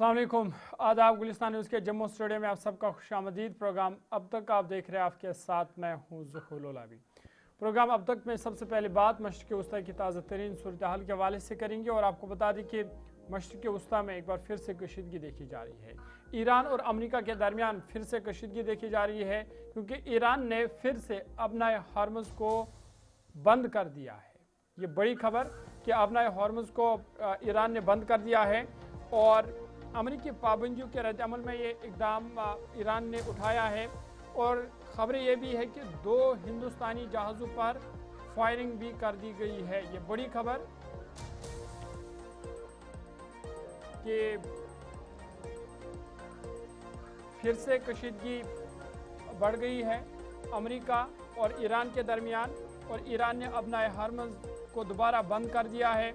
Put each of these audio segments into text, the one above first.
अस्सलाम वालेकुम। आदाब। गुलिस्तान न्यूज़ के जम्मू स्टूडियो में आप सबका खुशामदीद। प्रोग्राम अब तक आप देख रहे हैं, आपके साथ मैं हूँ ज़ुहूर लोलावी। प्रोग्राम अब तक में सबसे पहले बात मशरिक़ वस्ता की ताज़ा तरीन सूरत हाल के हवाले से करेंगे और आपको बता दें कि मशरिक़ वस्ता में एक बार फिर से कशीदगी देखी जा रही है। ईरान और अमेरिका के दरमियान फिर से कशीदगी देखी जा रही है, क्योंकि ईरान ने फिर से अपना हॉर्मुज़ को बंद कर दिया है। ये बड़ी खबर कि अपना हॉर्मुज़ को ईरान ने बंद कर दिया है और अमेरिकी पाबंदियों के रद्द-ए-अमल में ये इक़दाम ईरान ने उठाया है। और ख़बरें ये भी है कि 2 हिंदुस्तानी जहाज़ों पर फायरिंग भी कर दी गई है। ये बड़ी खबर कि फिर से कशीदगी बढ़ गई है अमेरिका और ईरान के दरमियान, और ईरान ने अपना हॉर्मुज़ को दोबारा बंद कर दिया है।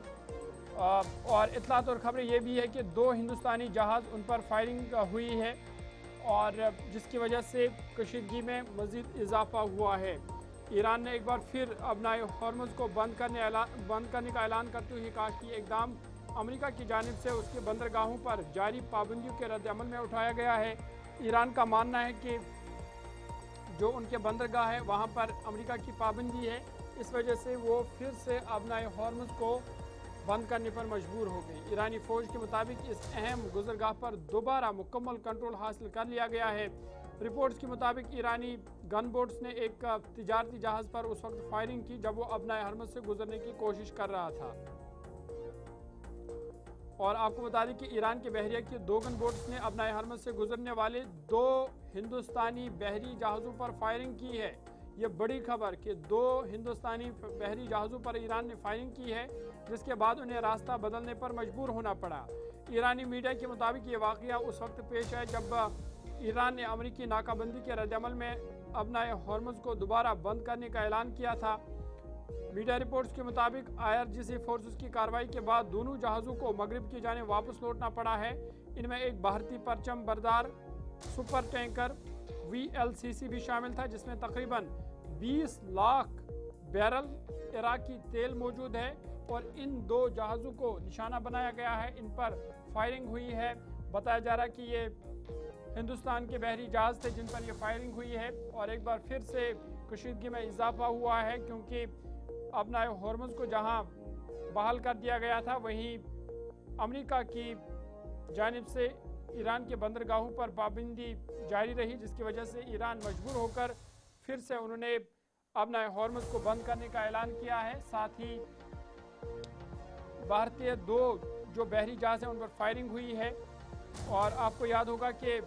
और इतलात और ख़बरें ये भी है कि 2 हिंदुस्तानी जहाज़ उन पर फायरिंग हुई है और जिसकी वजह से कशीदगी में मज़ीद इजाफा हुआ है। ईरान ने एक बार फिर अपना हॉर्मुज़ को बंद करने का ऐलान करते हुए कहा कि इक़दाम अमेरिका की जानिब से उसके बंदरगाहों पर जारी पाबंदियों के रद्द-ए-अमल में उठाया गया है। ईरान का मानना है कि जो उनके बंदरगाह है वहाँ पर अमेरिका की पाबंदी है, इस वजह से वो फिर से अपना हॉर्मुज़ को बंद करने पर मजबूर हो गई। ईरानी फ़ौज के मुताबिक इस अहम गुज़रगाह पर दोबारा मुकम्मल कंट्रोल हासिल कर लिया गया है। रिपोर्ट्स के मुताबिक ईरानी गन बोट्स ने एक तिजारती जहाज़ पर उस वक्त फायरिंग की जब वो अपना हॉर्मुज़ से गुजरने की कोशिश कर रहा था। और आपको बता दें कि ईरान के बहरिया की 2 गन बोट्स ने अपना हॉर्मुज़ से गुजरने वाले 2 हिंदुस्तानी बहरी जहाज़ों पर फायरिंग की है। ये बड़ी खबर कि 2 हिंदुस्तानी बहरी जहाज़ों पर ईरान ने फायरिंग की है, जिसके बाद उन्हें रास्ता बदलने पर मजबूर होना पड़ा। ईरानी मीडिया के मुताबिक ये वाक़या उस वक्त पेश है जब ईरान ने अमेरिकी नाकाबंदी के रद्द-ए-अमल में अपना हॉर्मुज़ को दोबारा बंद करने का ऐलान किया था। मीडिया रिपोर्ट्स के मुताबिक IRGC फोर्सेस की कार्रवाई के बाद दोनों जहाज़ों को मगरिब की जानिब वापस लौटना पड़ा है। इनमें एक भारतीय परचम बरदार सुपर टैंकर VLCC भी शामिल था, जिसमें तकरीबन 20 लाख बैरल इराकी तेल मौजूद है। और इन 2 जहाज़ों को निशाना बनाया गया है, इन पर फायरिंग हुई है। बताया जा रहा है कि ये हिंदुस्तान के बहरी जहाज़ थे जिन पर ये फायरिंग हुई है। और एक बार फिर से कशीदगी में इजाफा हुआ है, क्योंकि अपना हॉर्मुज़ को जहां बहाल कर दिया गया था, वहीं अमेरिका की जानिब से ईरान के बंदरगाहों पर पाबंदी जारी रही, जिसकी वजह से ईरान मजबूर होकर फिर से उन्होंने अपना हॉर्मुज़ को बंद करने का ऐलान किया है। साथ ही भारतीय 2 जो बहरी जहाज़ हैं उन पर फायरिंग हुई है। और आपको याद होगा कि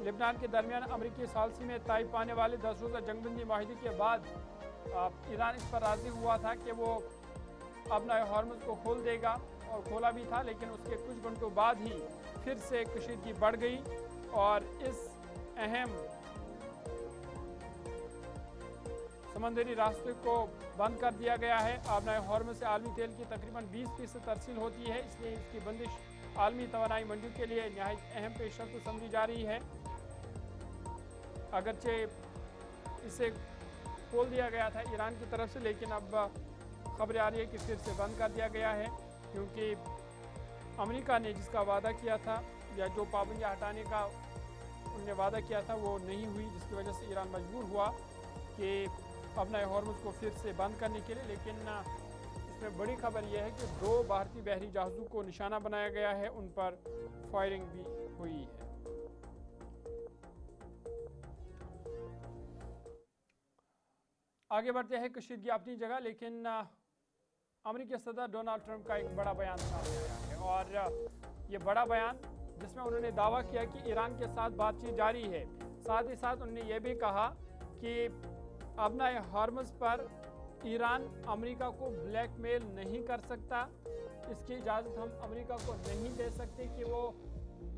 लेबनान के दरमियान अमेरिकी सालसी में तय पाने वाले 10 रोज़ा जंगबंदी माहिदे के बाद ईरान इस पर राज़ी हुआ था कि वो अपना हॉर्मुज़ को खोल देगा, और खोला भी था, लेकिन उसके कुछ घंटों बाद ही फिर से कशीदगी बढ़ गई और इस अहम समंदरी रास्ते को बंद कर दिया गया है। अपना हॉर्मुज़ से आलमी तेल की तकरीबन 20% तरसील होती है, इसलिए इसकी बंदिश आलमी तवानाई मंडियों के लिए नहायत अहम पेशरफ्त समझी जा रही है। अगरचे इसे खोल दिया गया था ईरान की तरफ से, लेकिन अब खबरें आ रही है कि फिर से बंद कर दिया गया है, क्योंकि अमेरिका ने जिसका वादा किया था या जो पाबंदियाँ हटाने का उन्होंने वादा किया था वो नहीं हुई, जिसकी वजह से ईरान मजबूर हुआ कि अपना हॉर्मुज़ को फिर से बंद करने के लिए। लेकिन इसमें बड़ी खबर यह है कि 2 भारतीय बहरी जहाज़ों को निशाना बनाया गया है, उन पर फायरिंग भी हुई है। आगे बढ़ते हैं, कशीदगी अपनी जगह, लेकिन अमेरिकी सदर डोनाल्ड ट्रंप का एक बड़ा बयान सामने आया है। और ये बड़ा बयान जिसमें उन्होंने दावा किया कि ईरान के साथ बातचीत जारी है। साथ ही साथ उन्होंने ये भी कहा कि अपना हॉर्मुज़ पर ईरान अमेरिका को ब्लैकमेल नहीं कर सकता, इसकी इजाज़त हम अमेरिका को नहीं दे सकते कि वो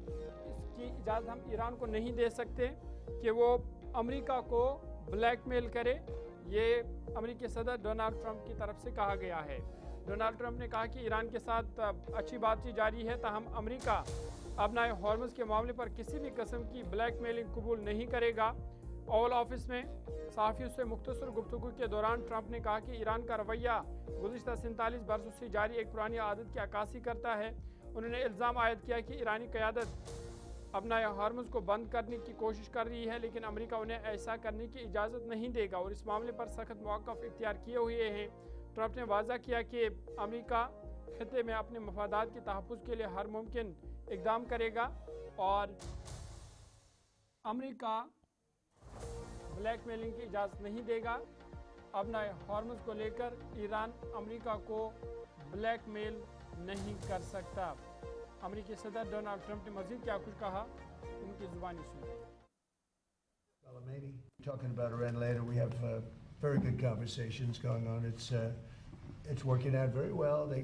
इसकी इजाज़त हम ईरान को नहीं दे सकते कि वो अमेरिका को ब्लैकमेल करे। ये अमेरिकी सदर डोनाल्ड ट्रंप की तरफ से कहा गया है। डोनाल्ड ट्रंप ने कहा कि ईरान के साथ अच्छी बातचीत जारी है, ताहम अमेरिका अपना हॉर्मुज़ के मामले पर किसी भी किस्म की ब्लैकमेलिंग कबूल नहीं करेगा। ओवल ऑफिस में सहाफ़ियों से मुख्तसर गुफ्तगू के दौरान ट्रंप ने कहा कि ईरान का रवैया गुज़िश्ता 47 बरसों से जारी एक पुरानी आदत की अक्कासी करता है। انہوں نے الزام عائد کیا کہ ایرانی قیادت اپنا ہارمز کو بند کرنے کی کوشش کر رہی ہے، لیکن امریکہ انہیں ایسا کرنے کی اجازت نہیں دے گا اور اس معاملے پر سخت موقف اختیار کیے ہوئے ہیں۔ ٹرمپ نے واضح کیا کہ امریکہ خطے میں اپنے مفادات کے تحفظ کے لیے ہر ممکن اقدام کرے گا اور امریکہ بلیک میلنگ کی اجازت نہیں دے گا۔ اپنا ہارمز کو لے کر ایران امریکہ کو بلیک میل نہیں کر سکتا۔ امریکی صدر ڈونلڈ ٹرمپ نے مزید کیا کچھ کہا، ان کی زبانی سنیں۔ Talking about Iran later, we have very good conversations going on. It's working out very well. They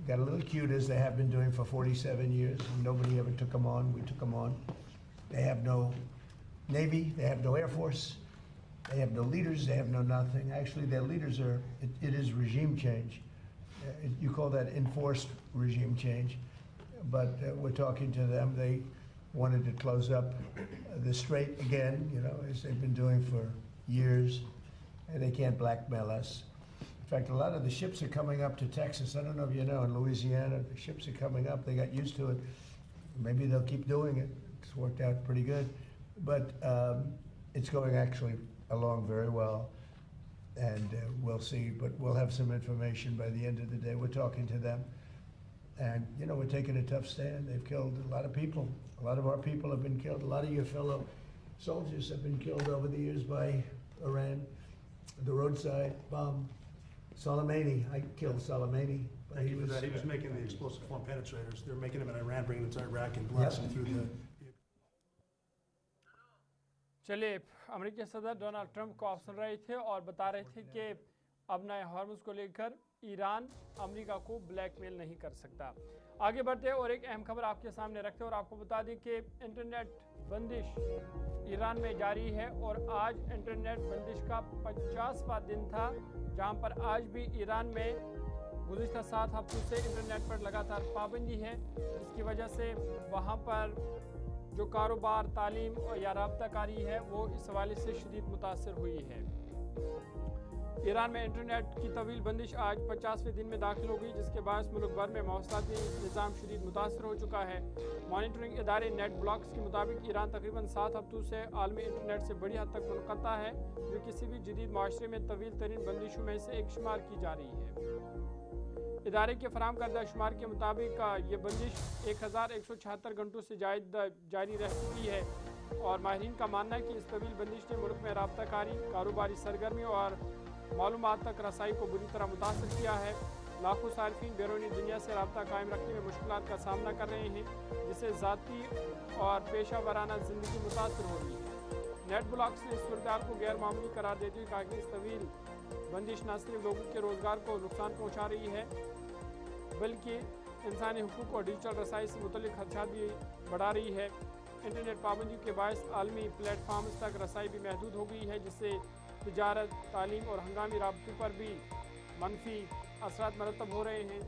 got a little cute, as they have been doing for 47 years. Nobody ever took them on. We took them on. They have no Navy. They have no Air Force. They have no leaders. They have no nothing. Actually, their leaders are, it is regime change. You call that enforced regime change. But we're talking to them. They wanted to close up the strait again, you know, as they've been doing for years. And they can't blackmail us. In fact, a lot of the ships are coming up to Texas. I don't know if you know, in Louisiana, the ships are coming up. They got used to it. Maybe they'll keep doing it. It's worked out pretty good. But it's going actually along very well. And we'll see. But we'll have some information by the end of the day. We're talking to them. And, you know, we're taking a tough stand. They've killed a lot of people. A lot of our people have been killed. A lot of your fellow soldiers have been killed over the years by Iran. The roadside bomb. Soleimani, I killed Soleimani. Thank you for that. He was making the explosive form penetrators. They're making them in Iran, bringing them to Iraq and blasting through the... چلیے، امریکی صدر Donald Trump کو آپ سن رہے تھے اور بتا رہے تھے کہ ابنا ہارمز کو لے کر ایران امریکہ کو بلیک میل نہیں کر سکتا۔ آگے بڑھتے اور ایک اہم خبر آپ کے سامنے رکھتے اور آپ کو بتا دیں کہ انٹرنیٹ بندش ایران میں جاری ہے اور آج انٹرنیٹ بندش کا 50واں دن تھا، جہاں پر آج بھی ایران میں گزشتہ 7 ہفتوں سے انٹرنیٹ پر لگاتار پابندی ہے، جس کی وجہ سے وہاں پر جو کاروبار، تعلیم یا رابطہ کاری ہے وہ اس حوالے سے شدید متاثر ہوئی ہے۔ ایران میں انٹرنیٹ کی طویل بندش آج 50ویں دن میں داخل ہو گئی، جس کے باعث ملک بھر میں مواصلاتی نظام شدید متاثر ہو چکا ہے۔ مانیٹرنگ ادارے نیٹ بلاکس کے مطابق ایران تقریباً 7 ہفتوں سے عالمی انٹرنیٹ سے بڑی حد تک منقطع ہے، جو کسی بھی جدید معاشرے میں طویل ترین بندشوں میں سے ایک شمار کی جا رہی ہے۔ ادارے کے فراہم کردہ شمار کے مطابق یہ بندش 1176 گھنٹوں سے جاری رہ چکی ہے اور ماہرین کا ماننا ہے کہ اس طویل بندش نے ملک میں رابطہ کاری، کاروباری سرگرمیوں اور معلومات تک رسائی کو بری طرح متاثر کیا ہے۔ لاکھوں صارفین بیرونی دنیا سے رابطہ قائم رکھنے میں مشکلات کا سامنا کر رہے ہیں، جس سے ذاتی اور پیشہ ورانہ زندگی متاثر ہو رہی ہے۔ نیٹ بلاکس نے اس صورتحال کو غیر معمولی قرار دیتے ہوئے کہا کہ اس طویل بندش نہ صرف لوگوں کے روزگار کو نقصان پہنچا رہی ہے، بلکہ انسانی حقوق اور ڈیجیٹل رسائی سے متعلق خدشات بھی بڑھا رہی ہے۔ انٹرنیٹ پابندیوں کے باعث عالمی پلیٹ فارمز تک رسائی بھی محدود ہو گئی ہے، جس سے تجارت، تعلیم اور ہنگامی رابطوں پر بھی منفی اثرات مرتب ہو رہے ہیں۔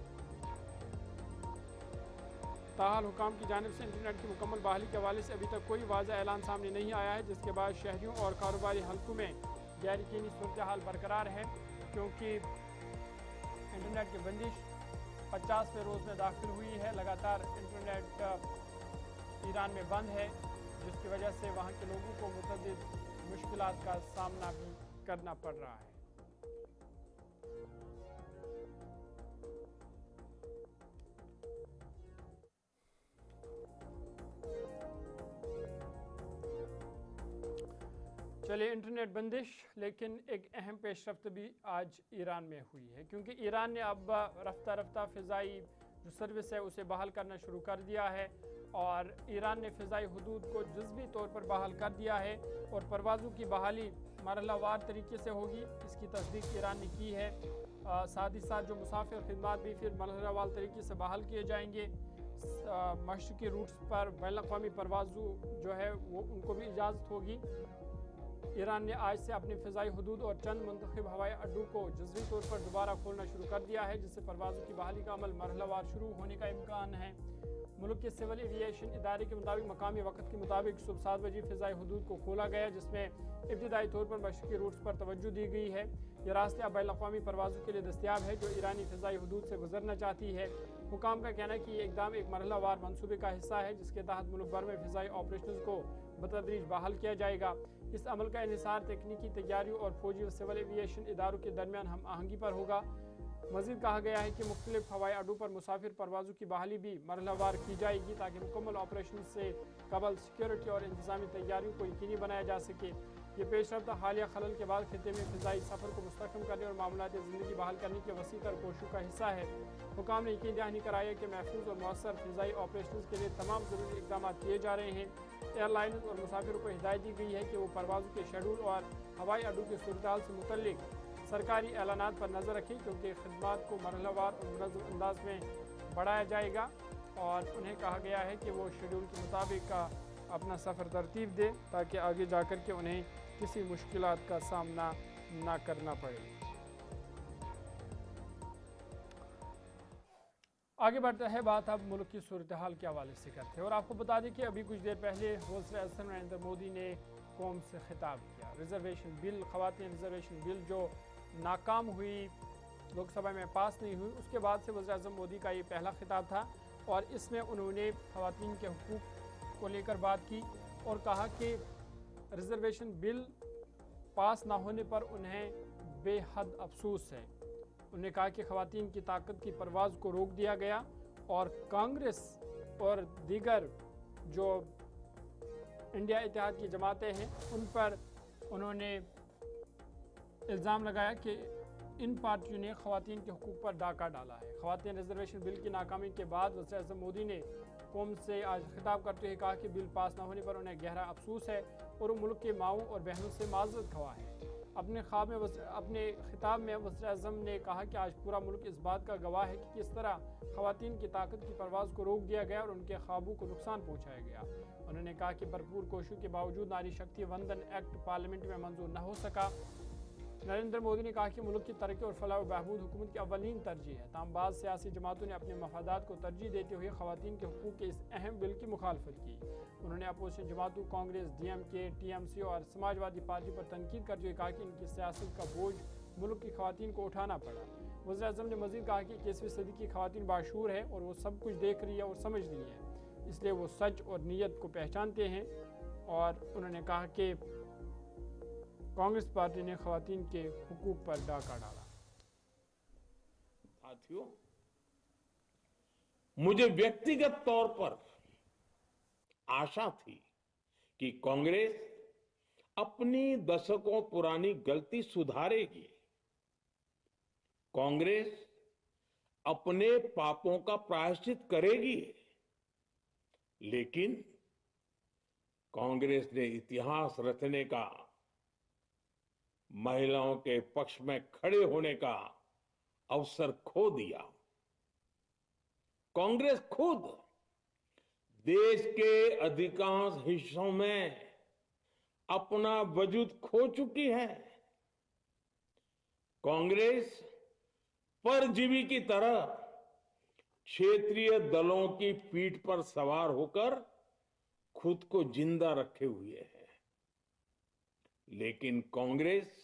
تاحال حکام کی جانب سے انٹرنیٹ کی مکمل بحالی کے حوالے سے ابھی تک کوئی واضح اعلان سامنے نہیں آیا ہے، جس کے بعد شہریوں اور کاروباری حلقوں میں غیر یقینی صورتحال برقرار ہے، کیونکہ انٹرنیٹ کی بندش 50ویں روز میں داخل ہوئی ہے۔ لگاتار انٹرنیٹ ایران میں بند ہے، جس کی وجہ سے وہاں کے لوگوں کو متعدد مشکلات کا سامنا بھی کرنا پڑ رہا ہے۔ چلے انٹرنیٹ بندش، لیکن ایک اہم پیش رفت بھی آج ایران میں ہوئی ہے، کیونکہ ایران نے اب رفتہ رفتہ فضائی جو سروس ہے اسے بحال کرنا شروع کر دیا ہے اور ایران نے فضائی حدود کو جزوی طور پر بحال کر دیا ہے اور پروازوں کی بحالی مرحلہ وار طریقے سے ہوگی، اس کی تصدیق ایران نے کی ہے۔ ساتھ ہی ساتھ جو مسافر خدمات بھی پھر مرحلہ وار طریقے سے بحال کیے جائیں گے۔ مشرقی روٹس پر بین الاقوامی پروازوں جو ہے وہ ان کو بھی اجازت ہوگی۔ ईरान ने आज से अपनी फ़िज़ाई हदूद और चंद मुंतखब हवाई अड्डों को जज़वी तौर पर दोबारा खोलना शुरू कर दिया है, जिससे परवाज़ों की बहाली का अमल मरहलावार शुरू होने का इम्कान है। मुल्क के सिविल एविएशन इदारे के मुताबिक मकामी वक्त के मुताबिक सुबह 7 बजे फ़िज़ाई हदूद को खोला गया, जिसमें इब्तिदाई तौर पर मशरक़ी रूट्स पर तवज्जो दी गई है। ये रास्ते अब बैनुल-अक़वामी परवाज़ों के लिए दस्तयाब है जो ईरानी फ़िज़ाई हदूद से गुजरना चाहती है। हुकाम का कहना है कि ये इक़दाम एक मरहलावार मनसूबे का हिस्सा है, जिसके तहत मुल्क भर में फ़िज़ाई ऑपरेशंस को बतदरीज बहाल किया जाएगा। इस अमल का इन्हिसार तकनीकी तैयारियों और फौजी व सिविल एविएशन इदारों के दरमियान हम आहंगी पर होगा। मज़ीद कहा गया है कि मुख्तलिफ हवाई अड्डों पर मुसाफिर परवाज़ों की बहाली भी मरहलावार की जाएगी, ताकि मुकम्मल ऑपरेशन से कबल सिक्योरिटी और इंतज़ामी तैयारियों को यकीनी बनाया जा सके। ये पेशरफ्त हालिया खलल के बाद खित्ते में फ़िज़ाई सफ़र को मुस्तहकम करने और मामलात ज़िंदगी बहाल करने की वसी तर कोशिशों का हिस्सा है। हुकाम ने यकीन दहानी कराया कि महफूज और मौसर फ़िज़ाई ऑपरेशन के लिए तमाम ज़रूरी इक़दाम किए जा रहे हैं। एयरलाइंस और मुसाफिरों को हिदायत दी गई है कि वो परवाज़ों के शेड्यूल और हवाई अड्डों की सूरत से मुतल्लिक सरकारी ऐलानात पर नज़र रखें, क्योंकि खिदमात को मरहलावार और मुनज़्ज़म अंदाज में बढ़ाया जाएगा और उन्हें कहा गया है कि वो शेड्यूल के मुताबिक का अपना सफ़र तरतीब दे, ताकि आगे जाकर के उन्हें किसी मुश्किलात का सामना ना करना पड़े। आगे बढ़ता है बात अब मुल्क की सूरत हाल के हवाले से करते हैं और आपको बता दें कि अभी कुछ देर पहले वज़ीर आज़म नरेंद्र मोदी ने कौम से खिताब किया। रिजर्वेशन बिल, ख़वातीन रिजर्वेशन बिल जो नाकाम हुई, लोकसभा में पास नहीं हुई, उसके बाद से वज़ीर आज़म मोदी का ये पहला खिताब था और इसमें उन्होंने ख़वातीन के हुकूक़ को लेकर बात की और कहा कि रिजर्वेशन बिल पास ना होने पर उन्हें बेहद अफसोस है। उन्होंने कहा कि ख़वातीन की ताकत की परवाज़ को रोक दिया गया और कांग्रेस और दीगर जो इंडिया इत्तेहाद की जमातें हैं उन पर उन्होंने इल्ज़ाम लगाया कि इन पार्टियों ने ख़वातीन के हुकूक़ पर डाका डाला है। ख़वातीन रिजर्वेशन बिल की नाकामी के बाद वज़ीर आज़म मोदी ने कौम से आज खिताब करते हुए कहा कि बिल पास न होने पर उन्हें गहरा अफसोस है और वो मुल्क के माओं और बहनों से माज़रत ख़्वाह है। अपने खिताब में वज़ीर आज़म ने कहा कि आज पूरा मुल्क इस बात का गवाह है कि किस तरह ख़वातीन की ताकत की परवाज़ को रोक दिया गया और उनके ख्वाबों को नुकसान पहुँचाया गया। उन्होंने कहा कि भरपूर कोशिशों के बावजूद नारी शक्ति वंदन एक्ट पार्लियामेंट में मंजूर न हो सका। नरेंद्र मोदी ने कहा कि मुल्क की तरक्की और फलाह व बहबूद हुकूमत की अव्वलीन तरजीह है। ताहम बाज़ सियासी जमातों ने अपने मफादात को तरजीह देते हुए ख़वातीन के हुकूक़ के इस अहम बिल की मुखालफत की। उन्होंने अपोजिशन जमातों कांग्रेस, DMK, TMC और समाजवादी पार्टी पर तनकीद करते हुए कहा कि इनकी सियासत का बोझ मुल्क की ख़वातीन को उठाना पड़ा। वज़ीर आज़म ने मज़ीद कहा कि 21वीं सदी की ख़वातीन बाशूर है और वो सब कुछ देख रही है और समझ रही है, इसलिए वो सच और नीयत को पहचानते हैं। और उन्होंने कहा कि कांग्रेस पार्टी ने ख़वातीन के हुकूक पर डाका डाला। साथियों, मुझे व्यक्तिगत तौर पर आशा थी कि कांग्रेस अपनी दशकों पुरानी गलती सुधारेगी। कांग्रेस अपने पापों का प्रायश्चित करेगी, लेकिन कांग्रेस ने इतिहास रचने का, महिलाओं के पक्ष में खड़े होने का अवसर खो दिया। कांग्रेस खुद देश के अधिकांश हिस्सों में अपना वजूद खो चुकी है। कांग्रेस परजीवी की तरह क्षेत्रीय दलों की पीठ पर सवार होकर खुद को जिंदा रखे हुए है। लेकिन कांग्रेस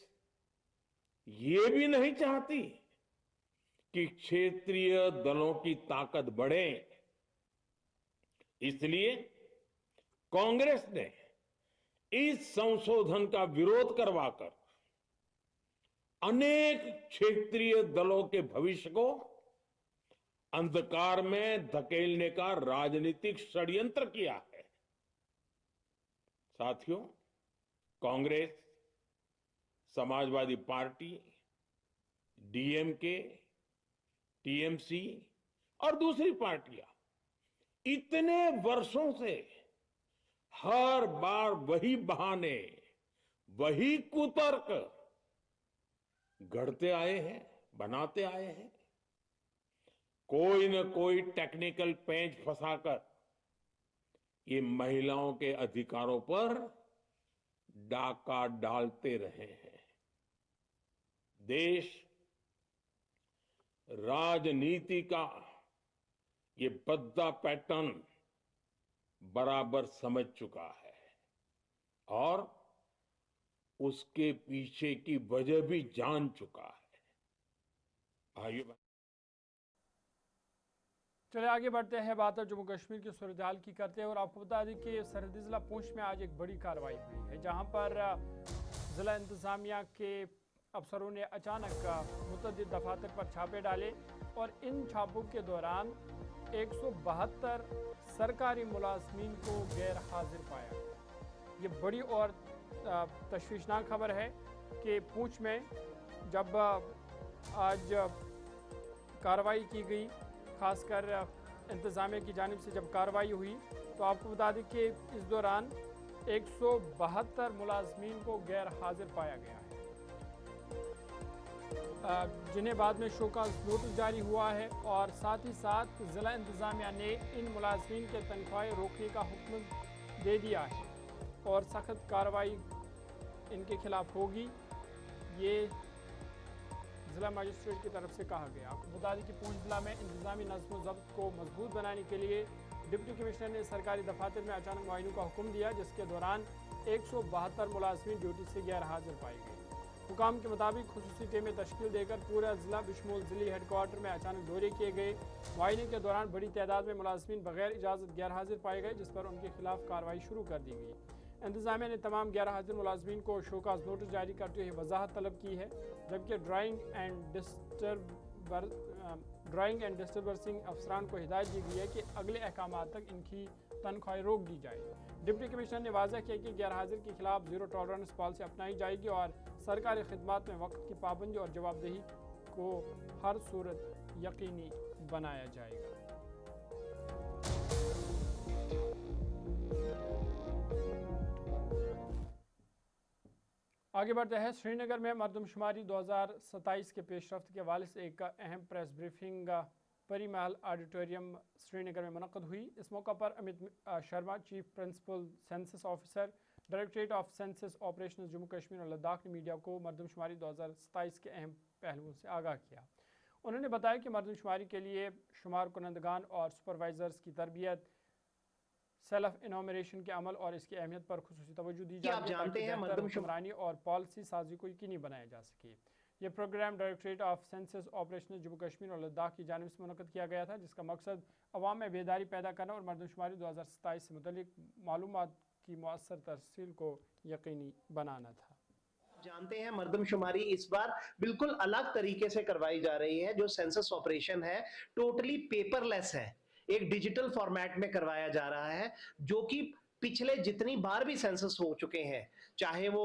ये भी नहीं चाहती कि क्षेत्रीय दलों की ताकत बढ़े। इसलिए कांग्रेस ने इस संशोधन का विरोध करवाकर अनेक क्षेत्रीय दलों के भविष्य को अंधकार में धकेलने का राजनीतिक षड्यंत्र किया है। साथियों, Congress, Samajwadi party, DMK, TMC और दूसरी पार्टियां इतने वर्षों से हर बार वही बहाने, वही कुतर्क गढ़ते आए हैं, बनाते आए हैं। कोई न कोई टेक्निकल पेंच फंसाकर ये महिलाओं के अधिकारों पर डाका डालते रहे हैं। देश राजनीति का ये बदला पैटर्न बराबर समझ चुका है और उसके पीछे की वजह भी जान चुका है। आइए चलिए आगे बढ़ते हैं। बात है जम्मू कश्मीर की सूरत-ए-हाल की करते हैं और आपको बता दें कि सरहदी ज़िला पूंछ में आज एक बड़ी कार्रवाई हुई है, जहां पर ज़िला इंतज़ामिया के अफसरों ने अचानक मुतअद्दिद दफातर पर छापे डाले और इन छापों के दौरान 172 सरकारी मुलाजमीन को गैर हाजिर पाया। ये बड़ी और तशवीशनाक खबर है कि पूंछ में जब आज कार्रवाई की गई, खासकर इंतज़ामिया की जानिब से जब कार्रवाई हुई, तो आपको बता दें कि इस दौरान 172 मुलाजमीन को गैर हाजिर पाया गया है, जिन्हें बाद में शोकाज नोटिस जारी हुआ है। और साथ ही साथ ज़िला इंतज़ामिया ने इन मुलाजमीन के तनख्वाहें रोकने का हुक्म दे दिया है और सख्त कार्रवाई इनके खिलाफ होगी, ये ज़िला मजिस्ट्रेट की तरफ से कहा गया। आपको बता दें कि पूंछ ज़िला में इंतज़ामी नज़्म व ज़ब्त को मजबूत बनाने के लिए डिप्टी कमिश्नर ने सरकारी दफातर में अचानक मुआयनों का हुक्म दिया, जिसके दौरान 172 मुलाजमीन ड्यूटी से गैर हाजिर पाए गए। हुकाम के मुताबिक खुसूसी टीमें तश्कील देकर पूरा ज़िला बिशमूल ज़िली हेडक्वार्टर में अचानक दौरे किए गए। मुआयने के दौरान बड़ी तादाद में मुलाजमीन बगैर इजाज़त गैर हाजिर पाए गए, जिस पर उनके खिलाफ कार्रवाई शुरू कर दी गई। इंतज़ामिया ने तमाम गैर हाजिर मुलाजमीन को शोकाज नोटिस जारी करते हुए वजाहत तलब की है, जबकि ड्राइंग एंड डिस्टर्बर्सिंग अफसरान को हिदायत दी गई है कि अगले अहकामात तक इनकी तनख्वाहें रोक दी जाए। डिप्टी कमिश्नर ने वाज़ह किया कि गैर हाजिर के खिलाफ ज़ीरो टॉलरेंस पॉलिसी अपनाई जाएगी और सरकारी खिदमात में वक्त की पाबंदी और जवाबदेही को हर सूरत यकीनी बनाया जाएगा। आगे बढ़ते हैं। श्रीनगर में मरदमशुमारी 2027 के पेशरफ्त के हवाले से एक अहम प्रेस ब्रीफिंग परी महल ऑडिटोरियम श्रीनगर में मुनक़्क़द हुई। इस मौका पर Amit Sharma, chief principal census officer, directorate of census operations Jammu Kashmir और लद्दाख ने मीडिया को मरदमशुमारी 2027 के अहम पहलुओं से आगाह किया। उन्होंने बताया कि मरदमशुमारी के लिए शुमार कुनंदगान और सुपरवाइजर्स की तरबियत, सेल्फ इनोमरेशन के अमल और इसकी अहमियत पर खुसूसी तवज्जो दी जाती है ताकि बेहतर हुक्मरानी और पॉलिसी साजी को यकीनी बनाया जा सके। ये program directorate of census operation Jammu Kashmir और लद्दाख की जानिब से मुनक़्क़द किया गया था, जिसका मकसद अवाम में बेदारी पैदा करना और मरदमशुमारी 2027 से मुतल्लिक मालूमात की मुअस्सर तरसील को यकीनी बनाना था। जानते हैं मरदमशुमारी इस बार बिल्कुल अलग तरीके से करवाई जा रही है। जो सेंसस ऑपरेशन है टोटली पेपरलेस है, एक डिजिटल फॉर्मेट में करवाया जा रहा है, जो कि पिछले जितनी बार भी सेंसस हो चुके हैं, चाहे वो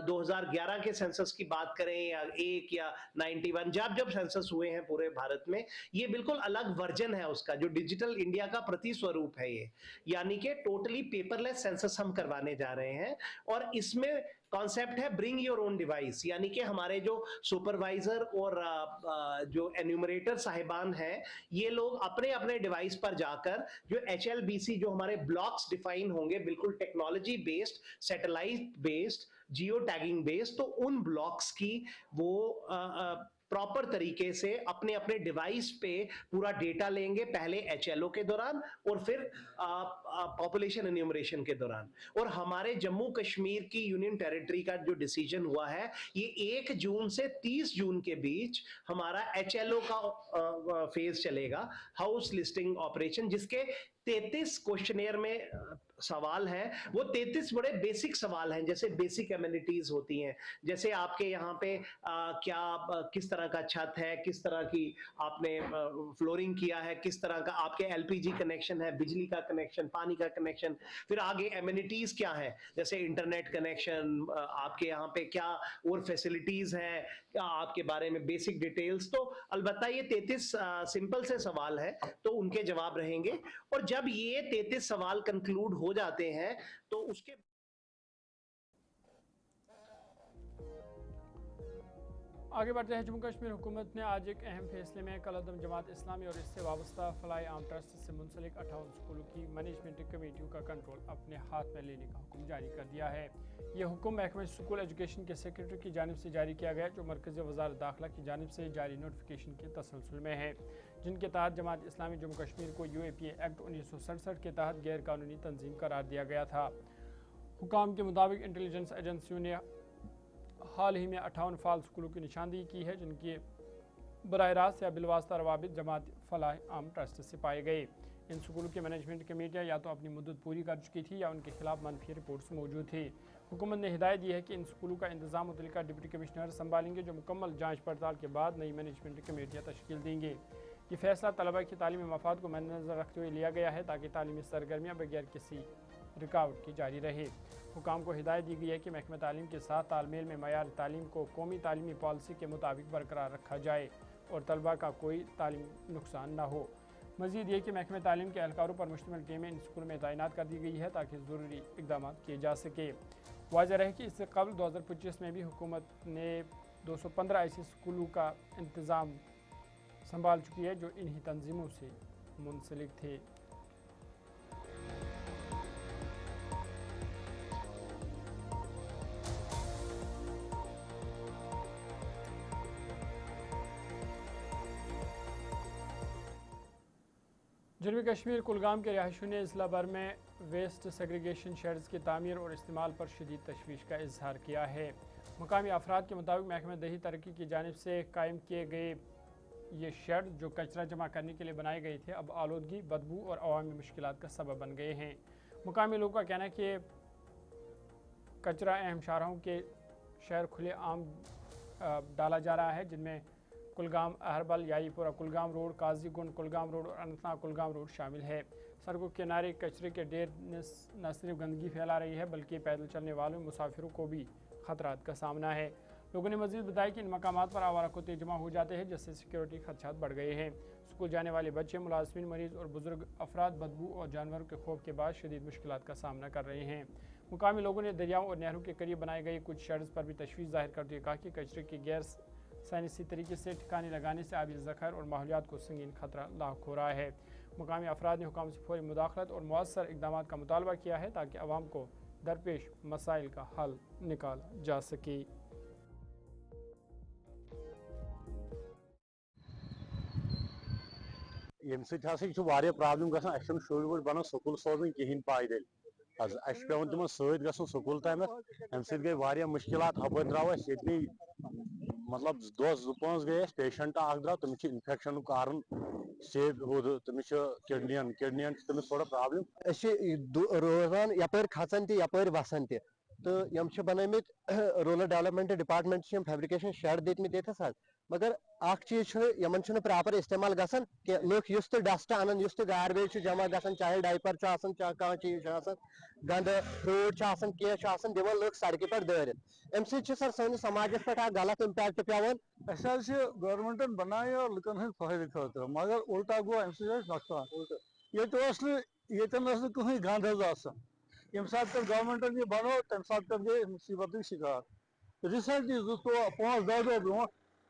2011 के सेंसस की बात करें या 1 या 91, जब सेंसस हुए हैं पूरे भारत में, ये बिल्कुल अलग वर्जन है उसका, जो डिजिटल इंडिया का प्रतिस्वरूप है ये। यानी कि टोटली पेपरलेस सेंसस हम करवाने जा रहे हैं और इसमें कॉन्सेप्ट है ब्रिंग योर ओन डिवाइस, यानी कि हमारे जो सुपरवाइजर और जो एन्यूमरेटर साहिबान हैं, ये लोग अपने अपने डिवाइस पर जाकर जो HLBC जो हमारे ब्लॉक्स डिफाइन होंगे, बिल्कुल technology based, satellite based, geo tagging based, तो उन ब्लॉक्स की वो प्रॉपर तरीके से अपने अपने डिवाइस पे पूरा डेटा लेंगे, पहले HLO के दौरान और फिर पॉपुलेशन एन्यूमरेशन के दौरान। और हमारे जम्मू कश्मीर की यूनियन टेरिटरी का जो डिसीजन हुआ है, ये 1 जून से 30 जून के बीच हमारा HLO का फेज चलेगा, हाउस लिस्टिंग ऑपरेशन, जिसके 33 क्वेश्चनियर में सवाल हैं। वो 33 बड़े बेसिक सवाल हैं, जैसे बेसिक एमिनिटीज होती हैं, जैसे आपके यहाँ पे किस तरह का छत है, किस तरह की आपने फ्लोरिंग किया है, किस तरह का आपके LPG कनेक्शन है, बिजली का कनेक्शन, पानी का कनेक्शन, फिर आगे एमिनिटीज क्या है, जैसे इंटरनेट कनेक्शन, आपके यहाँ पे क्या और फैसिलिटीज हैं, क्या आपके बारे में बेसिक डिटेल्स। तो अलबत्ता ये 33 सिंपल से सवाल है, तो उनके जवाब रहेंगे। और जब ये 33 सवाल कंक्लूड हो जाते हैं तो उसके आगे बढ़ते हैं। जम्मू कश्मीर हुकूमत ने आज एक अहम फैसले में कलअदम जमात इस्लामी और इससे वाबस्ता फलाह आम ट्रस्ट से मुंसलिक 58 स्कूलों की मैनेजमेंट कमेटियों का कंट्रोल अपने हाथ में लेने का हुक्म जारी कर दिया है। यह हुक्म महकमा स्कूल एजुकेशन के सेक्रेटरी की जानिब से जारी किया गया, जो मरकज़ी वज़ारत दाखिला की जानिब से जारी नोटिफिकेशन के तसलसल में है, जिनके तहत जमात इस्लामी जम्मू कश्मीर को UAPA एक्ट 1967 के तहत गैर कानूनी तंजीम करार दिया गया था। हुकाम के मुताबिक इंटेलिजेंस एजेंसियों ने हाल ही में 58 फाल स्कूलों की निशानदेही की है, जिनके बराह रास्त या बिलवास्ता रवाबित जमात फलाह आम ट्रस्ट से पाए गए। इन स्कूलों की मैनेजमेंट कमेटियाँ या तो अपनी मुद्दत पूरी कर चुकी थी या उनके खिलाफ मनफी रिपोर्ट्स मौजूद थी। हुकूमत ने हिदायत दी है कि इन स्कूलों का इंतजाम मुतल्लिका डिप्टी कमिश्नर संभालेंगे, जो मुकम्मल जाँच पड़ताल के बाद नई मैनेजमेंट कमेटियाँ तश्कील देंगे। ये फैसला तलबा की तालीमी मफाद को मद्देनज़र रखते हुए लिया गया है, ताकि तालीमी सरगर्मियाँ बगैर किसी रुकावट की जारी रहे। हुकाम को हिदायत दी गई है कि महकमा तालीम के साथ तालमेल में मयार तालीम को कौमी तालीमी पॉलिसी के मुताबिक बरकरार रखा जाए और तलबा का कोई तालीमी नुकसान न हो। मज़ीद ये कि महकमा तालीम के एहलकारों पर मुश्तमिल टीमें इन स्कूल में तैनात कर दी गई है, ताकि ज़रूरी इक़दाम किए जा सके। वाज़ेह रहे कि इससे कबल 2025 में भी हुकूमत ने 215 ऐसे स्कूलों का इंतज़ाम संभाल चुकी है जो इन्हीं तंजीमों से मुंसलिक थे। जनूबी कश्मीर कुलगाम के रिहायशियों ने इज़ला भर में वेस्ट सेग्रीगेशन शेड्स की तामीर और इस्तेमाल पर शदीद तशवीश का इजहार किया है। मकामी अफराद के मुताबिक महकमा दही तरक्की की जानिब से कायम किए गए ये शेड, जो कचरा जमा करने के लिए बनाए गए थे, अब आलूदगी, बदबू और अवामी मुश्किलात का सबब बन गए हैं। मुकामी लोगों का कहना है कि कचरा अहम शाहराहों के शहर खुले आम डाला जा रहा है, जिनमें कुलगाम, अहरबल, याईपुरा कुलगाम रोड, काजीगुंड कुलगाम रोड और अनंतनाग कुलगाम रोड शामिल है। सड़कों के किनारे कचरे के ढेर न सिर्फ गंदगी फैला रही है, बल्कि पैदल चलने वालों मुसाफिरों को भी खतरात का सामना है। लोगों ने मजीद बताया कि इन मकामात पर आवारा कुत्ते जमा हो जाते हैं, जिससे सिक्योरिटी खदशात बढ़ गए हैं। स्कूल जाने वाले बच्चे, मुलाजमीन, मरीज और बुजुर्ग अफराद बदबू और जानवरों के खौफ के बाद शदीद मुश्किलात का सामना कर रहे हैं। मुकामी लोगों ने दरियाओं और नहरों के करीब बनाए गए कुछ शेड्स पर भी तशवीश जाहिर करते हुए कहा कि कचरे के गैर साइंसी तरीके से ठिकाने लगाने से आबी ज़ख़ायर और माहौलियात को संगीन खतरा लाक हो रहा है। मुकामी अफराद ने हुकाम से फौरी मुदाखलत और मौसर इक़दाम का मुतालबा किया है, ताकि अवाम को दरपेश मसाइल का हल निकाला जा सके। यम सह प्रॉब्लम गसान शुर वुर बन स्कूल सोजन कहें पैदल पे तिम सत स्कूल तम अम सही मुश्किलात हप द्राव ये मतलब दो जो पाँच गए पेशेंट द्राव तमिस इन्फेक्शन कारण सेब तमिस किडनियन तमिस थोड़ा प्रॉब्लम रोजान यपर खचान तपर वसान तो यम बनमित rural development department fabrication shed दित मगर अख चीज यमन प्रॉपर इस्तेमाल गसान कि लुक युस डस्ट अनान युस गार्बेज जमा गसान, चाहे डायपर कह चीज गंद फ्रूट कह दिवान लुक सड़क पे दारित अम सर सानिस समाजस पे गलत इम्पैक्ट पेवान। गवर्नमेंटन बनाए लुकन फायदे खतर मगर उल्टा गो अम नुकसान ये कहीं गंद ये सात गवर्नमेंटन यह बनो तम सात गई मुसीबत शिकार। रिसेंटली 5-10 दह ब्रो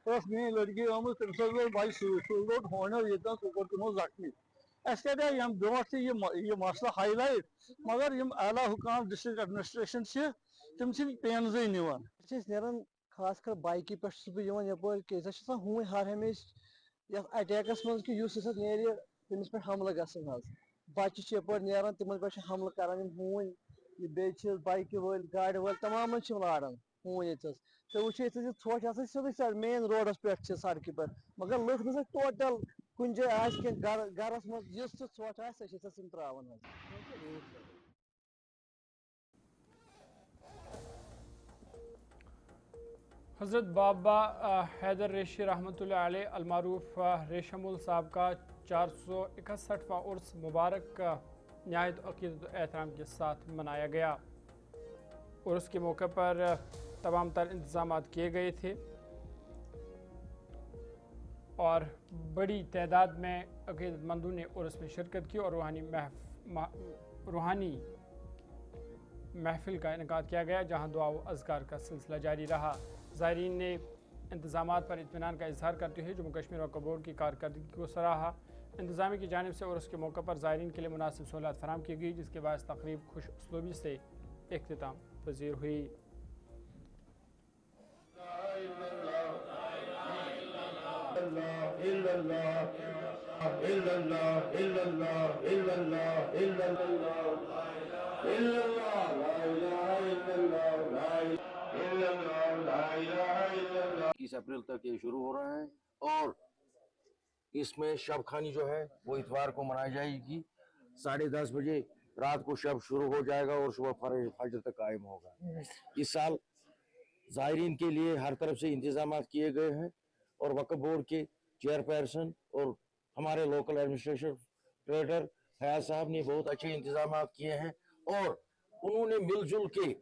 मेरी लड़की आम तम बच सह होनर ये तमो जख्मी अस करे ब्रो यह मसला हाईलाइट मगर आला हुकाम डिस्ट्रिक्ट एडमिनिस्ट्रेशन तम पेनज निवान खास कर बाइक पे यपर कि हूं हर हमेशा अटैकस मज कि नीर तमिस पे हमल गसान बच्चे यपर नान तिमन पे हमल करान हूं बे बाइक वल गाड़ वल तमाम लाड़न हूं ये तो वो ोट सोद मेन रोडस पे सड़क पर मगर लुक ना टोटल कुछ जाए गरस मज ोट त्रावान। हज़रत बाबा हैदर रेशी रहमतुल्लाह अलैह अलमारूफ रेशमुल साहब का 461वां उर्स मुबारक नहायत अक़ीदत एहतराम के साथ मनाया गया। उर्स के मौके पर तमाम तर इंतज़ाम किए गए थे और बड़ी तादाद में अक़ीदतमंदों ने उर्स में शिरकत की और रूहानी महफिल का इनेकाद किया गया, जहाँ दुआ व अज़कार का सिलसिला जारी रहा। ज़ायरीन ने इंतजामात पर इत्मीनान का इजहार करते हुए जम्मू कश्मीर वक्फ बोर्ड की कारकर्दगी को सराहा। इंतजामी की जानिब से उर्स के मौके पर ज़ायरीन के लिए मुनासिब सहूलत फराहम की गई, जिसके बाद तकरीब खुश उसलूबी से इख्तिताम पजीर हुई। अप्रैल तक ये शुरू हो रहा है और इसमें शब खानी जो है वो इतवार को मनाई जाएगी। 10:30 बजे रात को शब शुरू हो जाएगा और सुबह फजर तक कायम होगा। इस साल ज़ायरीन के लिए हर तरफ से इंतजाम किए गए हैं और वक्फ बोर्ड के चेयरपर्सन और हमारे लोकल एडमिनिस्ट्रेटर फयाज साहब ने बहुत अच्छे इंतजाम किए हैं और उन्होंने मिलजुल के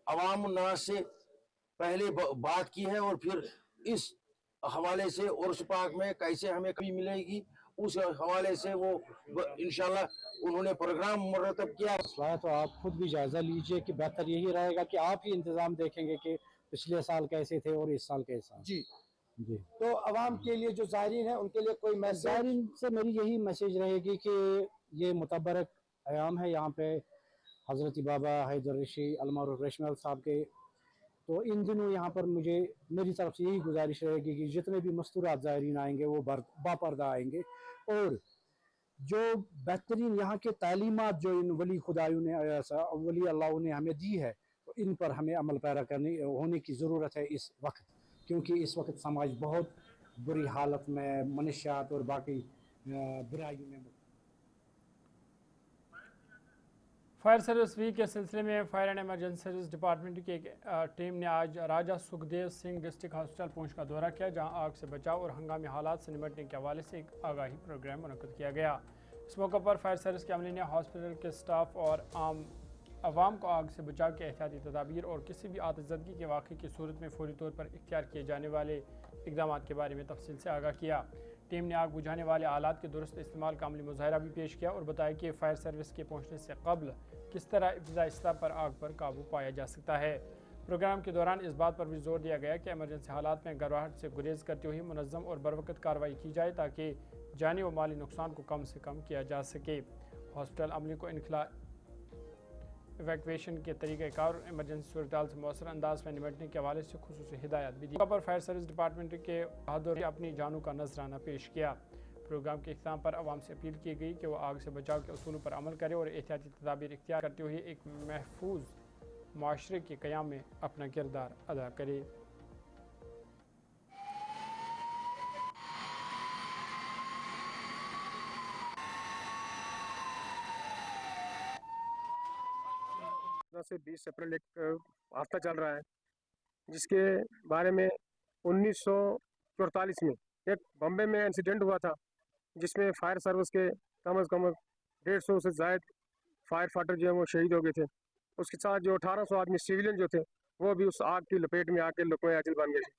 अवाम उन्नास से पहले बात की है और फिर इस हवाले से उर्स पाक में कैसे हमें कमी मिलेगी उस हवाले से वो इंशाल्लाह उन्होंने प्रोग्राम मुरतब किया। तो आप खुद भी जायजा लीजिए कि बेहतर यही रहेगा कि आप ही इंतजाम देखेंगे कि पिछले साल कैसे थे और इस साल कैसा। जी जी, तो अवाम के लिए जो ज़ायरीन है उनके लिए कोई मैसेज? ज़ायरीन से मेरी यही मैसेज रहेगी कि ये मुतबरक अयाम है यहाँ पे हज़रत बाबा हैदर रशी अलमारूफ रेशमल साहब के, तो इन दिनों यहाँ पर मुझे मेरी तरफ से यही गुजारिश रहेगी कि जितने भी मस्तूरात ज़ायरीन आएंगे वो बापर्दा आएंगे और जो बेहतरीन यहाँ के तालीमात जो इन वली खुदायों ने वली अल्लाह ने हमें दी है, तो इन पर हमें अमल पैरा होने की ज़रूरत है इस वक्त, क्योंकि इस वक्त समाज बहुत बुरी हालत में मनशियात और बाकी बुराइयों में। फायर सर्विस वीक के सिलसिले में fire and emergency service department की एक टीम ने आज राजा सुखदेव सिंह डिस्ट्रिक्ट हॉस्पिटल पहुंच का दौरा किया, जहां आग से बचाव और हंगामी हालात से निपटने के हवाले से एक आगाही प्रोग्राम मुनक्किद किया गया। इस मौके पर फायर सर्विस के अमले ने हॉस्पिटल के स्टाफ और आवाम को आग से बचाव के एहतियाती तदाबीर और किसी भी आतिशज़दगी के वाक़े की सूरत में फौरी तौर पर इख्तियार किए जाने वाले इक़दाम के बारे में तफसील से आगाह किया। टीम ने आग बुझाने वाले आलात के दुरुस्त इस्तेमाल का अमली मुजाहरा भी पेश किया और बताया कि फायर सर्विस के पहुँचने से कबल किस तरह इब्तदाई सतह पर आग पर काबू पाया जा सकता है। प्रोग्राम के दौरान इस बात पर भी जोर दिया गया कि एमरजेंसी हालात में घबराहट से गुरेज करते हुए मुनज़्ज़म और बरवक़्त कार्रवाई की जाए ताकि जानी व माली नुकसान को कम से कम किया जा सके। हॉस्पिटल अमले को इनखला इवैक्यूएशन के तरीक़ाकार और एमरजेंसी सूरत से मौसर अंदाज में निपटने के हवाले से खुसूसी हिदायत भी दी। पर फायर सर्विस डिपार्टमेंट के बहादुर ने अपनी जानों का नजराना पेश किया। प्रोग्राम के इख्तिताम पर आवाम से अपील की गई कि वो आग से बचाव के उसूलों पर अमल करे और एहतियाती तदाबीर इख्तियार करते हुए एक महफूज माशरे के क़याम में अपना किरदार अदा करे। से 20 अप्रैल एक हफ्ता चल रहा है, जिसके बारे में 1944 में एक बम्बे में इंसिडेंट हुआ था, जिसमें फायर सर्विस के कम अज़ कम 150 से ज़ायद फायर फाइटर जो है वो शहीद हो गए थे। उसके साथ जो 1800 आदमी सिविलियन जो थे वो भी उस आग की लपेट में आके लुक़्मे अजल बन गए थे।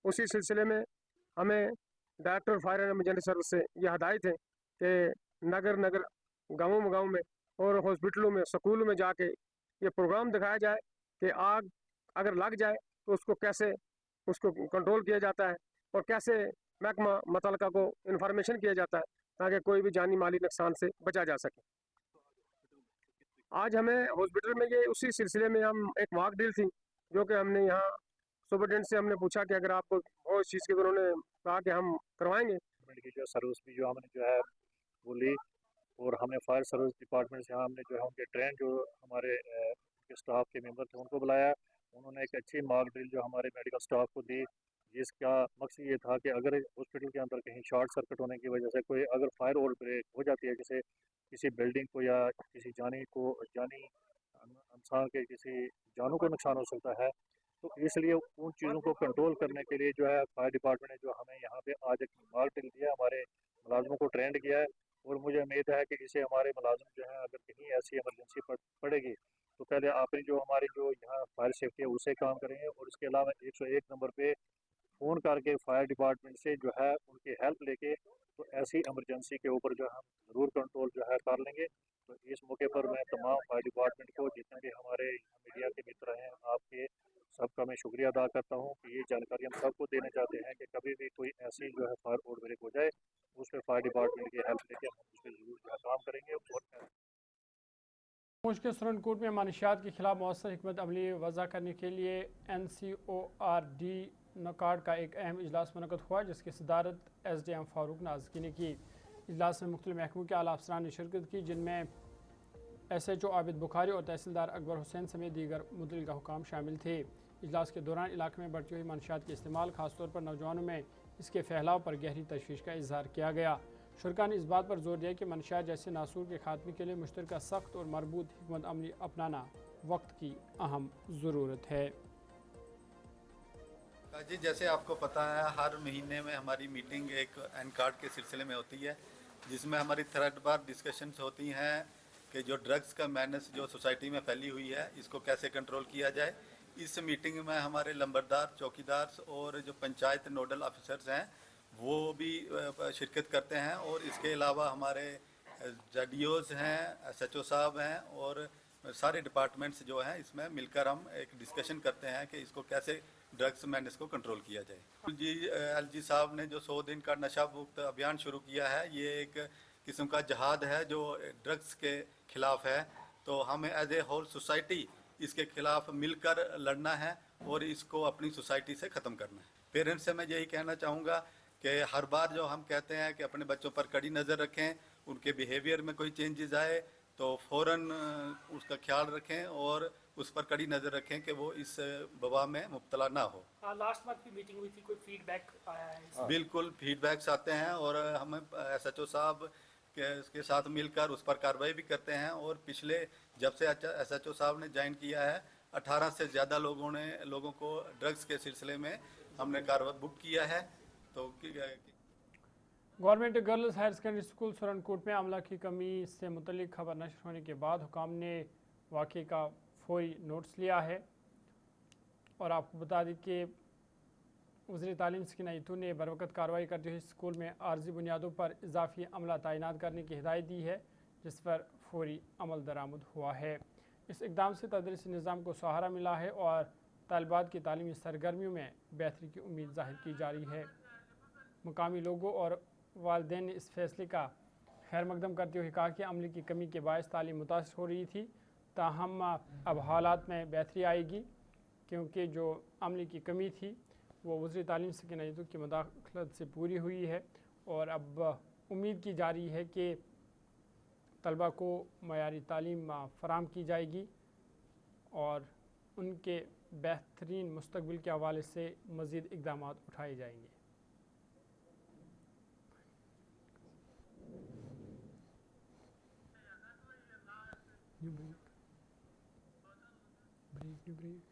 उसी सिलसिले में हमें director fire and emergency service से ये हदायत है कि नगर नगर गाँव में और हॉस्पिटलों में स्कूलों में जाके ये प्रोग्राम दिखाया जाए कि आग अगर लग जाए तो उसको कैसे उसको कंट्रोल किया जाता है और कैसे महकमा मुतल्लिका को इन्फॉर्मेशन किया जाता है ताकि कोई भी जानी माली नुकसान से बचा जा सके। आज हमें हॉस्पिटल में ये उसी सिलसिले में हम एक मॉक ड्रिल थी जो कि हमने यहाँ सुपरटेंडेंट से हमने पूछा कि अगर आपको वो इस चीज़ की, उन्होंने कहा कि हम करवाएंगे। की जो सर्विस भी जो हमने जो है वो ली और हमने फायर सर्विस डिपार्टमेंट से हमने जो है उनके ट्रेन जो हमारे स्टाफ के मेंबर थे उनको बुलाया। उन्होंने एक अच्छी मॉक ड्रिल जो हमारे मेडिकल स्टाफ को दी, जिसका मकसद ये था कि अगर हॉस्पिटल के अंदर कहीं शॉर्ट सर्किट होने की वजह से कोई अगर फायर और ब्रेक हो जाती है, जैसे किसी बिल्डिंग को या किसी जानी इंसान के किसी जानों को नुकसान हो सकता है, तो इसलिए उन चीज़ों को कंट्रोल करने के लिए जो है फायर डिपार्टमेंट ने जो हमें यहाँ पे आज एक मॉक ड्रिल दिया, हमारे मुलाजमों को ट्रेंड किया है और मुझे उम्मीद है कि इसे हमारे मुलाजिम जो है अगर कहीं ऐसी इमरजेंसी पड़ेगी तो पहले आपने जो हमारी जो यहाँ फायर सेफ्टी है उसे काम करेंगे और इसके अलावा 101 नंबर पे फ़ोन करके फायर डिपार्टमेंट से जो है उनकी हेल्प लेके तो ऐसी इमरजेंसी के ऊपर जो हम ज़रूर कंट्रोल जो है कर लेंगे। तो इस मौके पर मैं तमाम फायर डिपार्टमेंट को जितने भी हमारे मीडिया के मित्र हैं आपके सबका मैं शुक्रिया अदा करता हूँ कि ये जानकारी हम सबको देना चाहते हैं कि कभी भी कोई ऐसी जो है फायर आउटब्रेक हो जाए उस पर फायर डिपार्टमेंट की हेल्प लेके हम उस पर जरूर जो है काम करेंगे। और मुश्क के सुरनकोट में मानशियात के खिलाफ मौसर हिकमत अमली वज़ा करने के लिए NCORD नकार्ड का एक अहम इजलास मुनक़द हुआ, जिसकी सदारत SDM फारूक नाज़की ने की। इजलास में मुख्तलिफ महकमों के आला अफसरान ने शिरकत की, जिनमें SHO आबिद बुखारी और तहसीलदार अकबर हुसैन समेत दीगर मुतल्लिक़ा हुकाम शामिल थे। इजलास के दौरान इलाके में बढ़ती हुई मनशियात के इस्तेमाल, खासतौर पर नौजवानों में इसके फैलाव पर गहरी तशवीश का इजहार किया गया। शुरका ने इस बात पर जोर दिया कि मनशियात जैसे नासूर के खात्मे के लिए मुश्तरका सख्त और मरबूत हिकमत अमली अपनाना वक्त की अहम ज़रूरत है। जी, जैसे आपको पता है हर महीने में हमारी मीटिंग एक NCARD के सिलसिले में होती है, जिसमें हमारी थ्रेड बार डिस्कशंस होती हैं कि जो ड्रग्स का मैनेस जो सोसाइटी में फैली हुई है इसको कैसे कंट्रोल किया जाए। इस मीटिंग में हमारे लंबरदार, चौकीदार और जो पंचायत नोडल ऑफिसर्स हैं वो भी शिरकत करते हैं, और इसके अलावा हमारे JDOs हैं, SHO साहब हैं, और सारे डिपार्टमेंट्स जो हैं इसमें मिलकर हम एक डिस्कशन करते हैं कि इसको कैसे ड्रग्स मैनेस को कंट्रोल किया जाए। जी LG साहब ने जो 100 दिन का नशा मुक्त अभियान शुरू किया है, ये एक किस्म का जहाद है जो ड्रग्स के खिलाफ है, तो हमें एज ए होल सोसाइटी इसके खिलाफ मिलकर लड़ना है और इसको अपनी सोसाइटी से ख़त्म करना है। पेरेंट्स से मैं यही कहना चाहूँगा कि हर बार जो हम कहते हैं कि अपने बच्चों पर कड़ी नज़र रखें, उनके बिहेवियर में कोई चेंजेस आए तो फ़ौरन उसका ख्याल रखें और उस पर कड़ी नज़र रखें कि वो इस वबा में मुब्तला ना हो। लास्ट मंथ की मीटिंग हुई थी, कोई फीडबैक आया है? बिल्कुल फीडबैक्स आते हैं और हम SHO साहब के साथ मिलकर उस पर कार्रवाई भी करते हैं, और पिछले जब से SHO साहब ने ज्वाइन किया है 18 से ज़्यादा लोगों को ड्रग्स के सिलसिले में हमने कार्रवाई बुक किया है। तो government girls higher secondary school Surankote में अमला की कमी से मुतल्लिक खबर नशर होने के बाद हुकाम ने वाक़े का फौरी नोटिस लिया है, और आपको बता दें कि वज़ीर तालीम सकीना इतू ने बरवक़्त कार्रवाई करते हुए स्कूल में आर्जी बुनियादों पर इजाफी अमला तैनात करने की हिदायत दी है, जिस पर फौरी अमल दरामद हुआ है। इस इक़दाम से तदरीसी निज़ाम को सहारा मिला है और तालिबात की तालीमी सरगर्मियों में बेहतरी की उम्मीद ज़ाहिर की जा रही है। मुकामी लोगों और वालिदैन ने इस फैसले का खैर मकदम करते हुए कहा कि अमले की कमी के बायस तालीम मुतासर हो रही थी, ताहम अब हालात में बेहतरी आएगी, क्योंकि जो अमले की कमी थी वो वज़ीर तालीम सकीना इतू की मदाखलत से पूरी हुई है, और अब उम्मीद की जा रही है कि तलबा को मयारी तालीम फराम की जाएगी और उनके बेहतरीन मुस्तकबिल के हवाले से मज़ीद इक़दाम उठाए जाएंगे। ब्रेक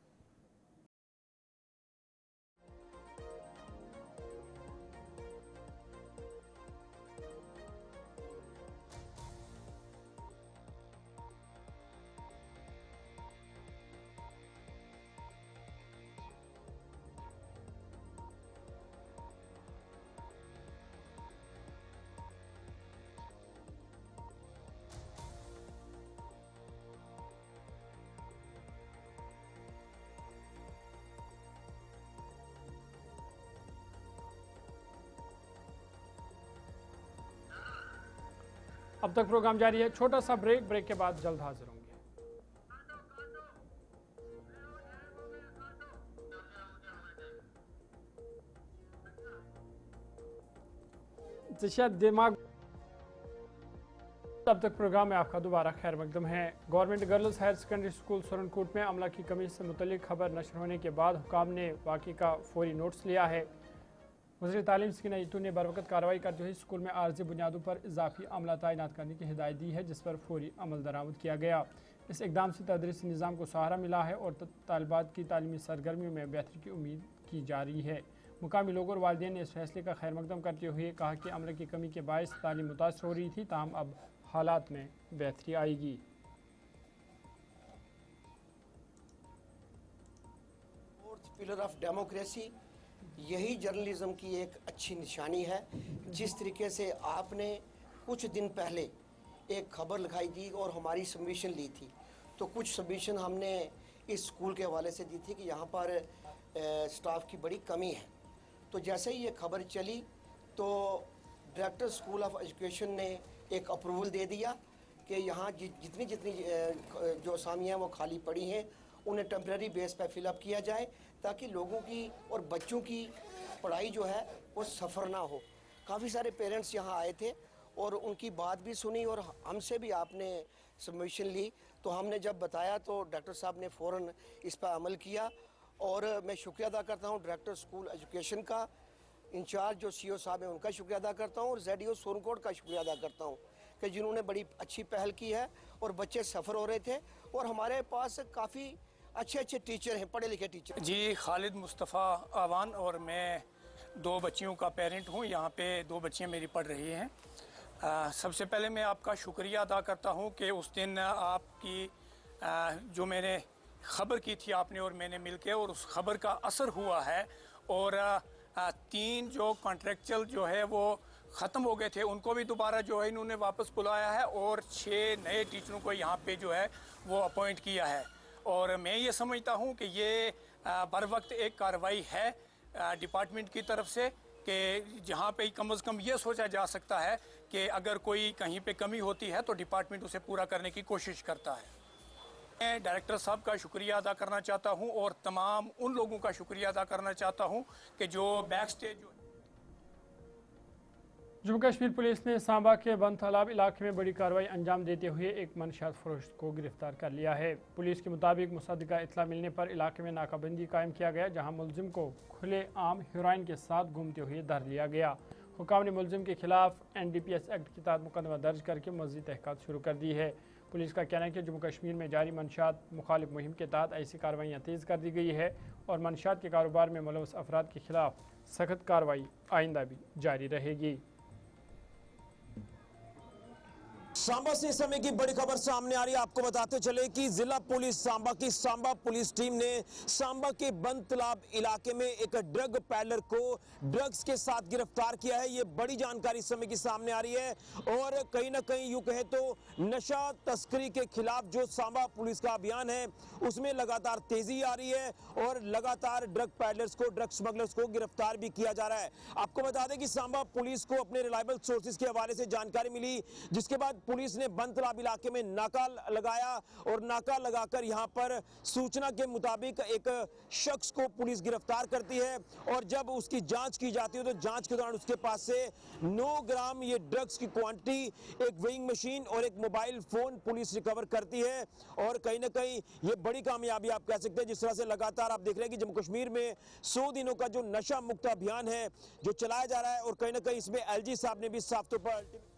अब तक प्रोग्राम जारी है, छोटा सा ब्रेक के बाद जल्द हाजिर होंगे। दिमाग अब तक प्रोग्राम में आपका दोबारा खैर मकदम है। Government girls higher secondary school Surankote में अमला की कमी से मुतल्लिक खबर नशर होने के बाद हुकाम ने वाक़े का फौरी नोटिस लिया है। वज़ीर तालीम सकीना इतू ने बरवक़्त कार्रवाई करते हुए स्कूल में आर्जी बुनियादों पर इजाफी अमला तैनात करने की हिदायत दी है, जिस पर फौरी अमल दरामद किया गया। इस इक़दाम से तदरीसी निज़ाम को सहारा मिला है और तालिबात की तालीमी सरगर्मियों में बेहतरी की उम्मीद की जा रही है। मुकामी लोगों और वालिदैन ने इस फैसले का खैर मकदम करते हुए कहा कि अमले की कमी के बायस तालीम मुतासर हो रही थी, ताहम अब हालात में बेहतरी आएगी। पिलर ऑफ डेमोक्रेसी, यही जर्नलिज्म की एक अच्छी निशानी है। जिस तरीके से आपने कुछ दिन पहले एक खबर लिखाई थी और हमारी सबमिशन ली थी, तो कुछ सबमिशन हमने इस स्कूल के हवाले से दी थी कि यहाँ पर स्टाफ की बड़ी कमी है। तो जैसे ही ये खबर चली तो डायरेक्टर स्कूल ऑफ एजुकेशन ने एक अप्रूवल दे दिया कि यहाँ जितनी जो असामियाँ वो खाली पड़ी हैं उन्हें टेम्प्रेरी बेस पर फिलअप किया जाए, ताकि लोगों की और बच्चों की पढ़ाई जो है वो सफ़र ना हो। काफ़ी सारे पेरेंट्स यहाँ आए थे और उनकी बात भी सुनी और हमसे भी आपने सबमिशन ली। तो हमने जब बताया तो डॉक्टर साहब ने फ़ौरन इस पर अमल किया और मैं शुक्रिया अदा करता हूँ डायरेक्टर स्कूल एजुकेशन का, इंचार्ज जो CO साहब हैं उनका शुक्रिया अदा करता हूँ और ZDO सोनकोट का शुक्रिया अदा करता हूँ कि जिन्होंने बड़ी अच्छी पहल की है और बच्चे सफ़र हो रहे थे और हमारे पास काफ़ी अच्छे टीचर हैं, पढ़े लिखे टीचर। जी, खालिद मुस्तफ़ा आवान और मैं 2 बच्चियों का पेरेंट हूँ। यहाँ पे 2 बच्चियाँ मेरी पढ़ रही हैं। सबसे पहले मैं आपका शुक्रिया अदा करता हूँ कि उस दिन आपकी जो मैंने ख़बर की थी आपने और मैंने मिलके, और उस ख़बर का असर हुआ है और 3 जो कॉन्ट्रेक्चुअल जो है वो ख़त्म हो गए थे उनको भी दोबारा जो है इन्होंने वापस बुलाया है और 6 नए टीचरों को यहाँ पे जो है वो अपॉइंट किया है। और मैं ये समझता हूँ कि ये बर वक्त एक कार्रवाई है डिपार्टमेंट की तरफ से कि जहाँ पे कम से कम ये सोचा जा सकता है कि अगर कोई कहीं पे कमी होती है तो डिपार्टमेंट उसे पूरा करने की कोशिश करता है। मैं डायरेक्टर साहब का शुक्रिया अदा करना चाहता हूँ और तमाम उन लोगों का शुक्रिया अदा करना चाहता हूँ कि जो back stage Jammu Kashmir police ने सांबा के बंद तालाब इलाके में बड़ी कार्रवाई अंजाम देते हुए एक मनशात फरोश को गिरफ्तार कर लिया है। पुलिस के मुताबिक मुसद्दिका इत्तला मिलने पर इलाके में नाकाबंदी कायम किया गया, जहां मुलजिम को खुले आम हेरोइन के साथ घूमते हुए धर लिया गया। हुकाम ने मुलजिम के खिलाफ NDPS एक्ट के तहत मुकदमा दर्ज करके मज़ीद तहक़ीक़ात शुरू कर दी है। पुलिस का कहना है कि जम्मू कश्मीर में जारी मनशात मुखालिफ मुहिम के तहत ऐसी कार्रवाइयाँ तेज़ कर दी गई है और मनशात के कारोबार में मुलव्वस अफराद के खिलाफ सख्त कार्रवाई आइंदा भी जारी रहेगी। सांबा से इस समय की बड़ी खबर सामने आ रही है। आपको बताते चले कि जिला पुलिस सांबा की सांबा पुलिस टीम ने सांबा के बंद तालाब इलाके में एक ड्रग पैडलर को ड्रग्स के साथ गिरफ्तार किया है। ये बड़ी जानकारी इस समय की सामने आ रही है और कहीं ना कहीं यूं कहे तो नशा तस्करी के खिलाफ जो सांबा पुलिस का अभियान है उसमें लगातार तेजी आ रही है और लगातार ड्रग पैडलर्स को, ड्रग स्मगलर्स को गिरफ्तार भी किया जा रहा है। आपको बता दें कि सांबा पुलिस को अपने रिलायबल सोर्सेज के हवाले से जानकारी मिली, जिसके बाद पुलिस ने बंद तालाब इलाके में नाका लगाया और नाका लगाकर यहां पर सूचना के मुताबिक एक शख्स को पुलिस गिरफ्तार करती है और जब उसकी जांच की जाती है तो जांच के दौरान उसके पास से 9 ग्राम ये ड्रग्स की क्वांटिटी, एक वेइंग मशीन और एक मोबाइल फोन पुलिस रिकवर करती है। और कहीं ना कहीं ये बड़ी कामयाबी आप कह सकते हैं, जिस तरह से लगातार आप देख रहे हैं कि जम्मू कश्मीर में 100 दिनों का जो नशा मुक्त अभियान है जो चलाया जा रहा है और कहीं ना कहीं इसमें LG साहब ने भी साफ तौर पर।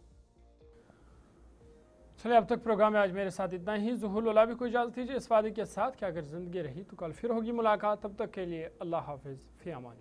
चलिए, अब तक प्रोग्राम में आज मेरे साथ इतना ही। ज़ुहुल उला भी कोई इजाज़त दीजिए इस वादे के साथ कि अगर ज़िंदगी रही तो कल फिर होगी मुलाकात। तब तक के लिए अल्लाह हाफिज़, फ़ी अमान।